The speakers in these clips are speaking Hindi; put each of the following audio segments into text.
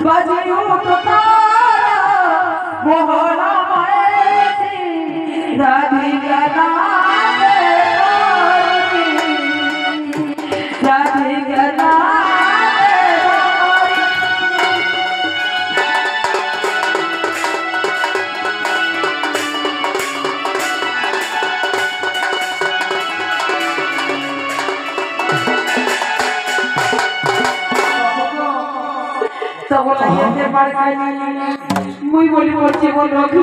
बाजियो तो तारा मोहना मायसी राधिका नाम राधिका नाम तो बोला ये से बार मुई बोली पहुंची बोल रखी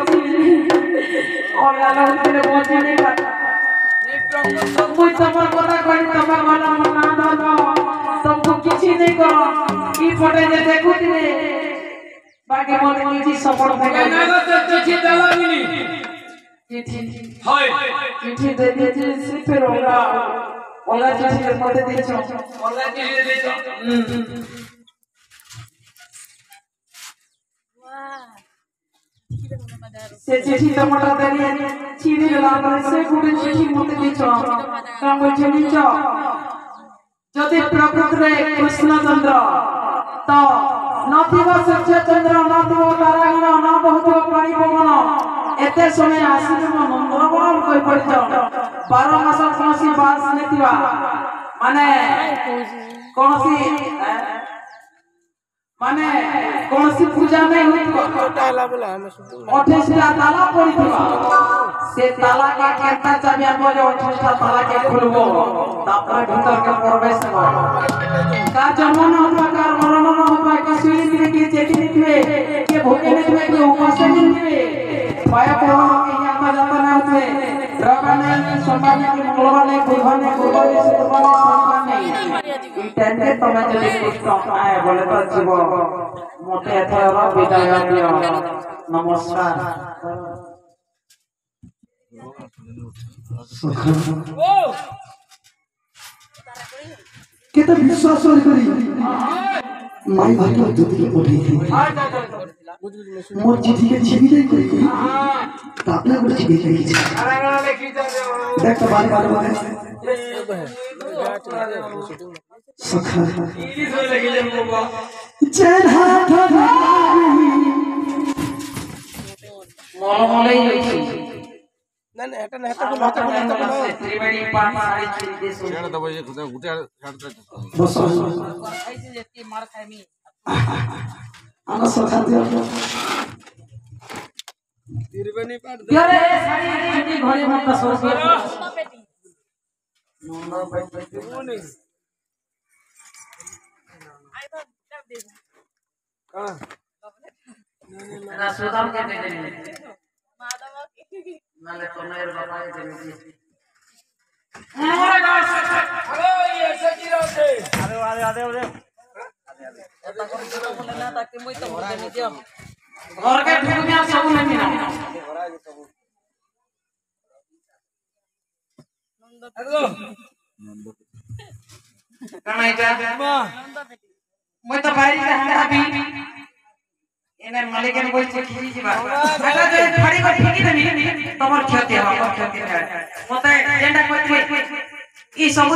और लाला उसने पहुंची नहीं पाता मुई तमर पता करी तमर वाला ना दो तुमको किसी नहीं करो ई फोटो जे देखु दिले बाकी मोर किसी सपोर्ट नहीं ना तो चिट्ठी दलागिनी चिट्ठी हाय चिट्ठी दे दीजिए सिर्फ फिर होगा ओला चिट्ठी दे पते दीजिए ओला चिट्ठी दे दो से चिट्ठी टमाटर देरी चीनी गला पर से गुडे चिट्ठी मते दिछो काम बोलछे दिछो जदि प्रकृति रे कृष्णचंद्र तो नथिब सूर्यचंद्र नथिब तारागण न बहुतो पानी पवन एते समय आसीन नंदनवन कहि पड़छ 12 मास कोनसी बास नेतिबा माने कोनसी पूजा नहीं होई ताला बोला हम 28टा ताला पड़िथिबा से ताला का केता चाबी आबो जे 28टा ताला के खुलबो तापर भीतर के प्रवेश हो का जन्म न होबा का मरण न होबा कि सुई के चेकी दिबे के भोगे ने दिबे के उपास ने दिबे पाया पवन के यहाँ पर जाता ना होते रविवार ने सोमवार ने मंगलवार ने बुधवार ने गुरुवार ने शुक्रवार ने शनिवार ने ई टाइम पे तमे जदि पुस्तक आए बोले तो जीव मोटे एथर विदाय दियो नमस्कार केता विश्वास करी माई भाग्य ज्योति के पठे थी मोर चिट्ठी के छिपी दे कोई तापना को छिपी लिखी छे देख तो बार बार बोले सखा चल हाथ धरी मोल मोले ही ना ना এটা না এটা বলো হাতে বলো এটা বলো त्रिवेणी पान साड़ी खरीद दे सो ছেড়ে দেবো যে কোথাও গুটে ছাড়তে बस ऐसे जति मार खाए मी आना सखा दिया त्रिवेणी पाठ यारे साड़ी खरीदी घरे मत सो नंदा पे कोनी आई बार कर दे हां ना सुदाम के दे दे माधव की नाले तोनेर बताए दे मोरे गास हेलो ये सची रहते अरे अरे अरे ऐसा कर बोले ना ताकि मुई तो बोले नहीं दियो घर के ठुकमिया सब नहीं मिला हेलो कमाईटा मां मैं तो बारी से हमरा भी एने मालिक ने बोल चिट्ठी जीवा हटा दे खड़ी को ठेकी देनी तमर क्षति हो क्षति है मते जेंडा कोइ ई सब